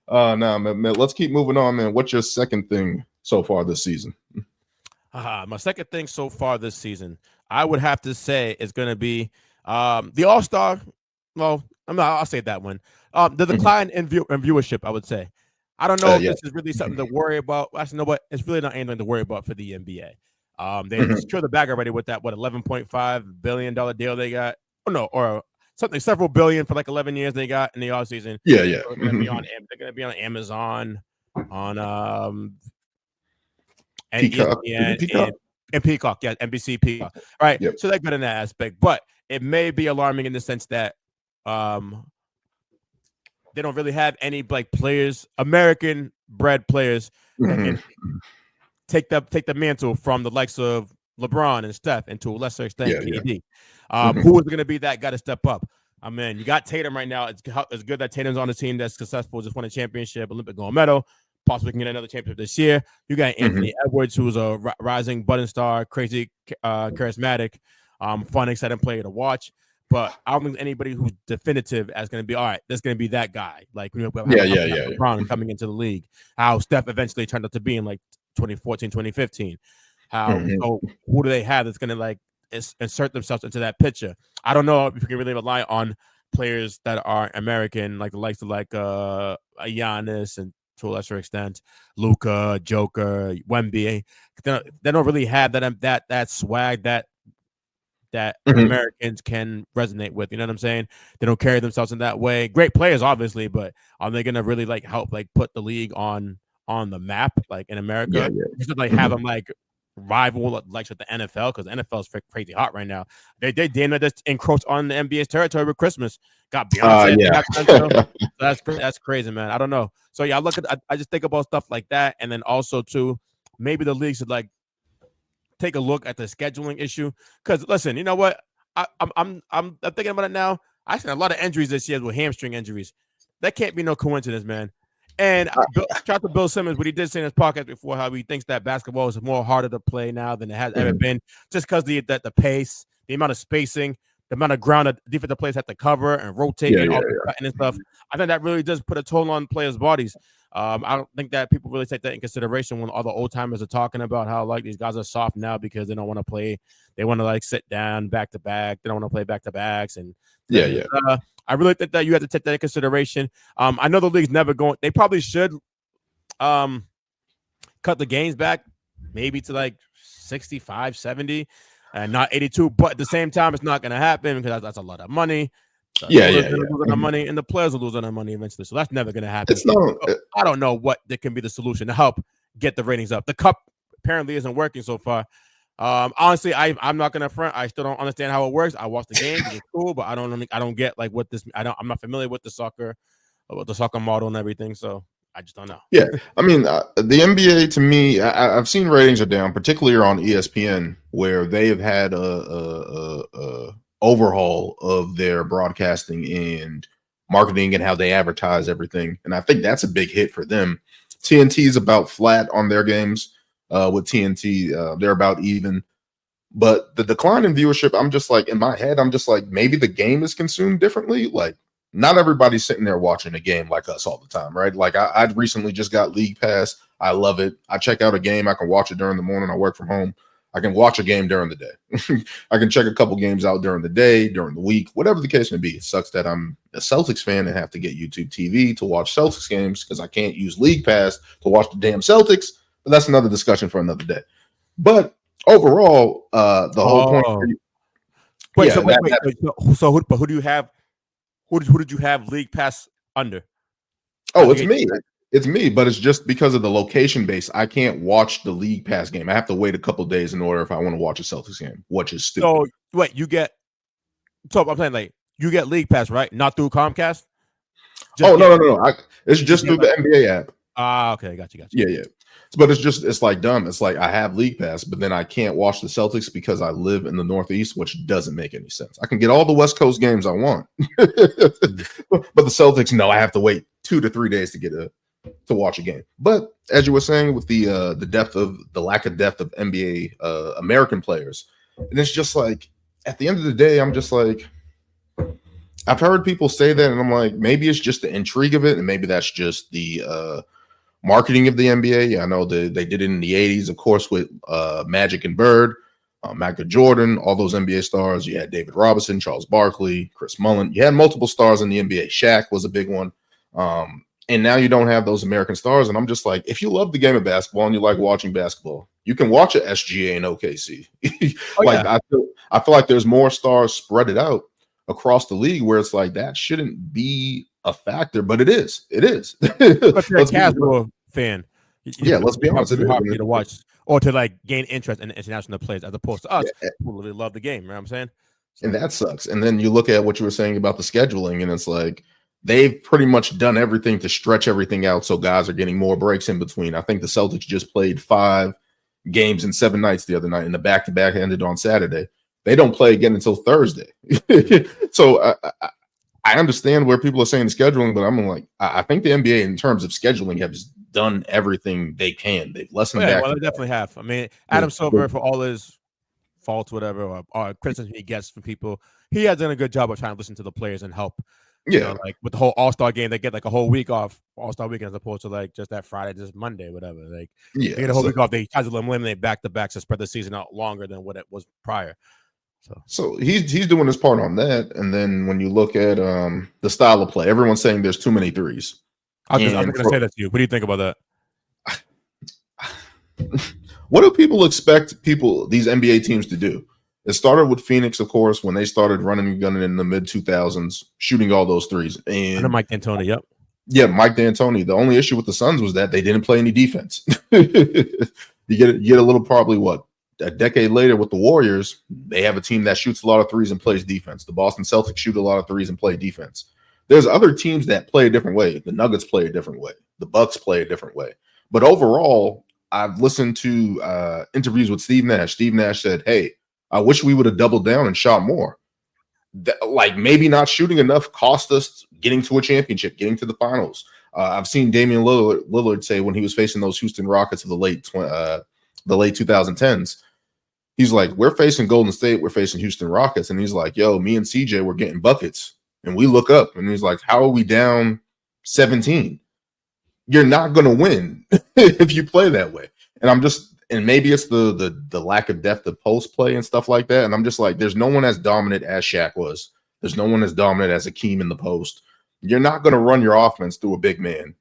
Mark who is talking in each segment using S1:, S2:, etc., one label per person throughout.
S1: Now, man, let's keep moving on, man. What's your second thing so far this season?
S2: My second thing so far this season, I would have to say, is going to be the All Star. Well, I'll say that one. The decline in viewership, I would say. I don't know if
S1: Yeah.
S2: this is really something to worry about. Actually, no, what it's really not anything to worry about for the NBA. They
S1: Mhm.
S2: secured the bag already with that $11.5 billion deal they got. Oh no, or something several billion for like 11 years they got in the off season.
S1: Yeah.
S2: They're going to be on. They're going to be on Amazon, on and
S1: Peacock. Is it
S2: ESPN
S1: Peacock?
S2: and Peacock, yeah, NBC Peacock. All right,
S1: Yep.
S2: so they're good in that aspect, but it may be alarming in the sense that um, they don't really have any like players, American bred players that
S1: Mhm.
S2: can take the mantle from the likes of LeBron and Steph, and to a lesser extent
S1: Yeah.
S2: KD.
S1: Mhm.
S2: Who is going to be that guy to step up? I mean, you got Tatum right now. It's good that Tatum's on the team that's successful, just won a championship, Olympic gold medal. Possibly can get another championship this year. You got
S1: Mhm.
S2: Anthony Edwards, who's a rising budding star, crazy, charismatic, fun, exciting player to watch. But I don't think anybody who's definitive as going to be all right. That's going to be that guy. Like how
S1: Yeah.
S2: LeBron coming into the league, how Steph eventually turned out to be in like 2014, 2015. How
S1: Mhm.
S2: so? Who do they have that's going to like insert themselves into that picture? I don't know if you can really rely on players that are American, like the likes of like Giannis and to a lesser extent Luca, Joker, Wemby. They don't really have that swag that
S1: Mhm.
S2: Americans can resonate with. You know what I'm saying? They don't carry themselves in that way. Great players, obviously, but are they gonna really like help like put the league on the map like in
S1: Yeah.
S2: America?
S1: Yeah.
S2: Just like have
S1: Mhm.
S2: them like rival like with the NFL because the NFL is crazy hot right now. They damn near just encroached on the NBA's territory with Christmas. Got Beyonce at the
S1: Yeah.
S2: halftime show. So that's crazy, man. I don't know. So yeah, I just think about stuff like that, and then also too, maybe the league should like take a look at the scheduling issue. Because listen, you know what? I'm thinking about it now. I seen a lot of injuries this year with hamstring injuries. That can't be no coincidence, man. And shout out to Bill Simmons, what he did say in his podcast before, how he thinks that basketball is more harder to play now than it has ever
S1: Mhm.
S2: been, just because the pace, the amount of spacing, the amount of ground that defensive players have to cover and rotate and all the
S1: Yeah.
S2: cutting and stuff. I think that really does put a toll on players' bodies. I don't think that people really take that in consideration when all the old timers are talking about how like these guys are soft now because they don't want to play. They want to like sit down back to back. They don't want to play back to backs and.
S1: Yeah.
S2: I really think that you have to take that in consideration. I know the league's never going. They probably should um, cut the games back maybe to like 65, 70, and not 82. But at the same time, it's not going to happen because that's a lot of money. The owners are going to lose their
S1: Mhm.
S2: money, and the players will lose their money eventually. So that's never going to happen.
S1: It's not.
S2: So I don't know what that can be the solution to help get the ratings up. The cup apparently isn't working so far. Honestly, I'm not gonna front. I still don't understand how it works. I watch the games; it's cool, but I don't get like what this. I'm not familiar with the soccer model and everything. So I just don't know.
S1: Yeah, I mean, the NBA to me, I've seen ratings are down, particularly on ESPN, where they have had a overhaul of their broadcasting and marketing and how they advertise everything, and I think that's a big hit for them. TNT is about flat on their games. With TNT, they're about even. But the decline in viewership, I'm just like in my head, I'm just like maybe the game is consumed differently. Like not everybody's sitting there watching a game like us all the time, right? Like I recently just got League Pass. I love it. I check out a game. I can watch it during the morning. I work from home. I can watch a game during the day. I can check a couple games out during the day, during the week, whatever the case may be. It sucks that I'm a Celtics fan and have to get YouTube TV to watch Celtics games because I can't use League Pass to watch the damn Celtics. But that's another discussion for another day. But overall, the whole point,
S2: Oh, wait.
S1: yeah,
S2: So wait,
S1: that,
S2: wait.
S1: that
S2: Who do you have? Who did you have League Pass under? How'd
S1: oh,
S2: you
S1: it's
S2: get?
S1: me. It's me, but it's just because of the location base. I can't watch the league pass game. I have to wait a couple days in order if I want to watch a Celtics game, which is stupid.
S2: So wait, you get. So I'm saying like you get League Pass, right? Not through Comcast.
S1: Oh
S2: Just
S1: no,
S2: get.
S1: no, no, no. It's
S2: You just
S1: just
S2: get
S1: through
S2: like.
S1: the NBA app.
S2: Okay, got you.
S1: Yeah, yeah. But it's like dumb. It's like I have league pass, but then I can't watch the Celtics because I live in the Northeast, which doesn't make any sense. I can get all the West Coast games I want, but the Celtics, no, I have to wait 2 to 3 days to get to watch a game. But as you were saying, with the lack of depth of NBA American players, and it's just like at the end of the day, I'm just like I've heard people say that, and I'm like, maybe it's just the intrigue of it, and maybe that's just the marketing of the NBA. I know that they did it in the 80s, of course, with Magic and Bird, Michael Jordan, all those NBA stars. You had David Robinson, Charles Barkley, Chris Mullin. You had multiple stars in the NBA. Shaq was a big one. And now you don't have those American stars. And I'm just like, if you love the game of basketball and you like watching basketball, you can watch a SGA and OKC. Like, yeah. I feel like there's more stars spread it out across the league where it's like that shouldn't be a factor, but it is. It is.
S2: But if you're a casual fan,
S1: let's be honest,
S2: it's hard for you to watch or to like gain interest in international players as opposed to us who really love the game. You know what I'm saying?
S1: So. And that sucks. And then you look at what you were saying about the scheduling, and it's like they've pretty much done everything to stretch everything out so guys are getting more breaks in between. I think the Celtics just played 5 games in 7 nights the other night, and the back-to-back ended on Saturday. They don't play again until Thursday. So I understand where people are saying scheduling, but I'm like, I think the NBA in terms of scheduling has done everything they can. They've lessened back.
S2: Well, they definitely have. I mean, Adam Silver, for all his faults, whatever, or criticism he gets from people, he has done a good job of trying to listen to the players and help.
S1: Yeah,
S2: you know, like with the whole All-Star game, they get like a whole week off All-Star weekend as opposed to like just that Friday, just Monday, whatever. Like they get a whole week off. They try to eliminate back-to-backs to spread the season out longer than what it was prior.
S1: So he's doing his part on that. And then when you look at the style of play, everyone's saying there's too many threes.
S2: I'm going to say that to you. What do you think about
S1: that? What do people expect these NBA teams to do? It started with Phoenix, of course, when they started running and gunning in the mid-2000s, shooting all those threes. And
S2: Mike D'Antoni, yep.
S1: Yeah, Mike D'Antoni. The only issue with the Suns was that they didn't play any defense. You get a little probably a decade later with the Warriors, they have a team that shoots a lot of threes and plays defense. The Boston Celtics shoot a lot of threes and play defense. There's other teams that play a different way. The Nuggets play a different way. The Bucks play a different way. But overall, I've listened to interviews with Steve Nash. Steve Nash said, hey, I wish we would have doubled down and shot more. Like maybe not shooting enough cost us getting to a championship, getting to the finals. I've seen Damian Lillard say when he was facing those Houston Rockets of the late 2010s, he's like, we're facing Golden State, we're facing Houston Rockets. And he's like, yo, me and CJ, we're getting buckets. And we look up and he's like, how are we down 17? You're not going to win if you play that way. And maybe it's the lack of depth of post play and stuff like that. And I'm just like, there's no one as dominant as Shaq was. There's no one as dominant as Hakeem in the post. You're not going to run your offense through a big man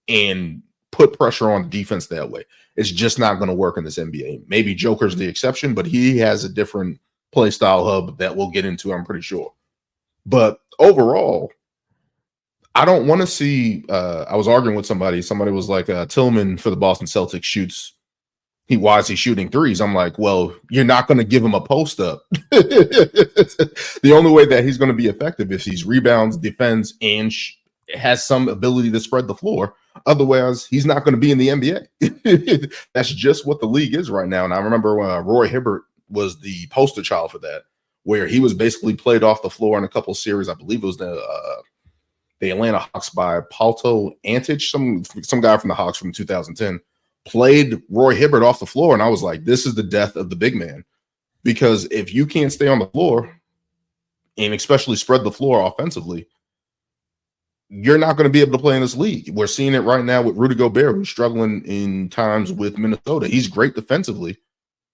S1: and put pressure on the defense that way. It's just not going to work in this NBA. Maybe Joker's the exception, but he has a different play style hub that we'll get into, I'm pretty sure. But overall, I don't want to see I was arguing with somebody. Somebody was like, Tillman for the Boston Celtics shoots. Why is he shooting threes? I'm like, well, you're not going to give him a post up. The only way that he's going to be effective is he's rebounds, defends, and has some ability to spread the floor. Otherwise, he's not going to be in the NBA. That's just what the league is right now. And I remember Roy Hibbert was the poster child for that, where he was basically played off the floor in a couple of series. I believe it was the Atlanta Hawks by Palto Antich, some guy from the Hawks from 2010. Played Roy Hibbert off the floor, and I was like, this is the death of the big man. Because if you can't stay on the floor, and especially spread the floor offensively, you're not going to be able to play in this league. We're seeing it right now with Rudy Gobert, who's struggling in times with Minnesota. He's great defensively,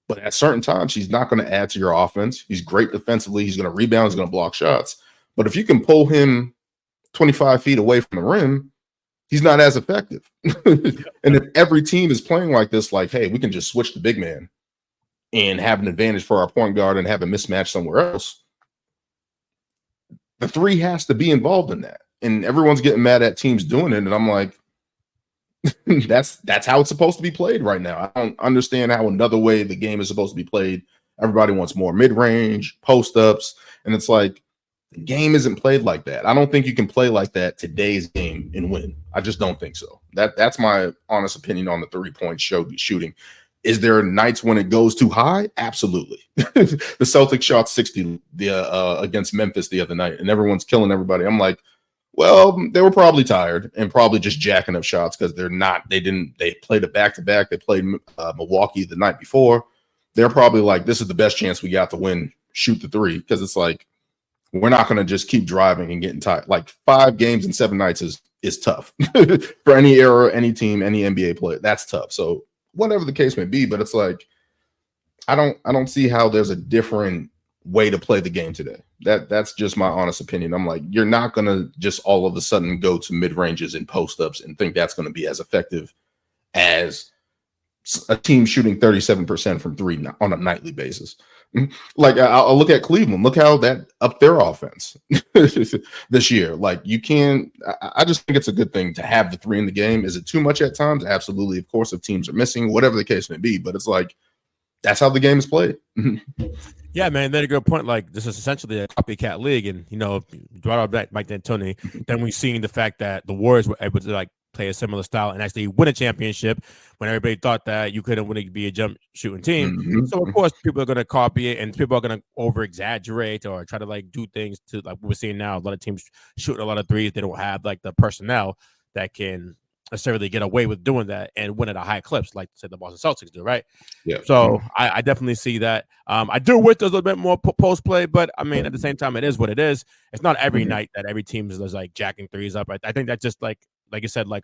S1: but at certain times, he's not going to add to your offense. He's great defensively. He's going to rebound. He's going to block shots. But if you can pull him 25 feet away from the rim, he's not as effective. And if every team is playing like this, like, hey, we can just switch the big man and have an advantage for our point guard and have a mismatch somewhere else, the three has to be involved in that. And everyone's getting mad at teams doing it. And I'm like, that's how it's supposed to be played right now. I don't understand how another way the game is supposed to be played. Everybody wants more mid-range, post-ups. And it's like, the game isn't played like that. I don't think you can play like that today's game and win. I just don't think so. That's my honest opinion on the 3-point shooting. Is there nights when it goes too high? Absolutely. The Celtics shot 60 against Memphis the other night, and everyone's killing everybody. I'm like, well, they were probably tired and probably just jacking up shots because they played a back-to-back. They played Milwaukee the night before. They're probably like, this is the best chance we got to win, shoot the three, because it's like, we're not going to just keep driving and getting tired. Like 5 games in 7 nights is tough for any era, any team, any NBA player. That's tough. So whatever the case may be, but it's like I don't see how there's a different way to play the game today. That's just my honest opinion. I'm like, you're not going to just all of a sudden go to mid ranges and post ups and think that's going to be as effective as a team shooting 37% from 3 on a nightly basis. Like I'll look at Cleveland. Look how that upped their offense this year. Like you can't. I just think it's a good thing to have the 3 in the game. Is it too much at times? Absolutely. Of course, if teams are missing, whatever the case may be. But it's like that's how the game is played.
S2: Yeah, man, that's a good point. Like this is essentially a copycat league, and you know, brought up back Mike D'Antoni. Then we've seen the fact that the Warriors were able to like play a similar style and actually win a championship when everybody thought that you couldn't really be a jump shooting team.
S1: Mm-hmm.
S2: So of course people are going to copy it and people are going to over exaggerate or try to like do things to like we're seeing now. A lot of teams shooting a lot of threes. They don't have like the personnel that can necessarily get away with doing that and win at a high clips like say the Boston Celtics do, right?
S1: Yeah.
S2: So I definitely see that. I do wish there's a little bit more post play, but I mean at the same time it is what it is. It's not every night that every team is like jacking threes up. I think that's just like you said, like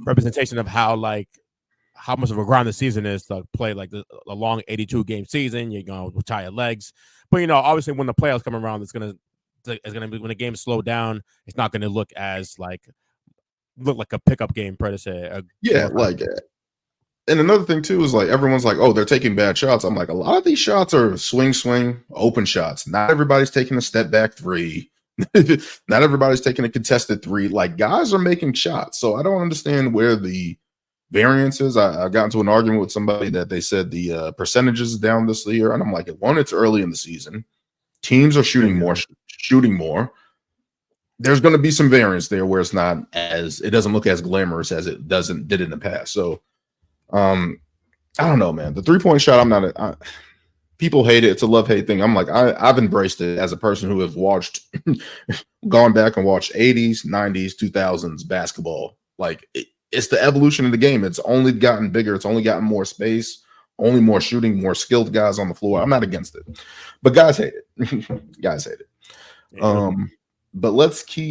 S2: representation of how much of a grind the season is to play like a long 82 game season. You're gonna retire your legs, but you know, obviously when the playoffs come around, it's gonna be when the games slow down. It's not gonna look like a pickup game per se.
S1: Yeah, like. And another thing too is like everyone's like, oh, they're taking bad shots. I'm like, a lot of these shots are swing, open shots. Not everybody's taking a step back 3. Not everybody's taking a contested 3. Like guys are making shots. So I don't understand where the variance is. I got into an argument with somebody that they said the percentages down this year. And I'm like, one, it's early in the season. Teams are shooting more. There's going to be some variance there where it doesn't look as glamorous as it did in the past. So I don't know, man. The 3-point shot, people hate it. It's a love-hate thing. I'm like, I've embraced it as a person who has gone back and watched 80s, 90s, 2000s basketball. Like it's the evolution of the game. It's only gotten bigger. It's only gotten more space, only more shooting, more skilled guys on the floor. I'm not against it, but guys hate it. Guys hate it. But let's keep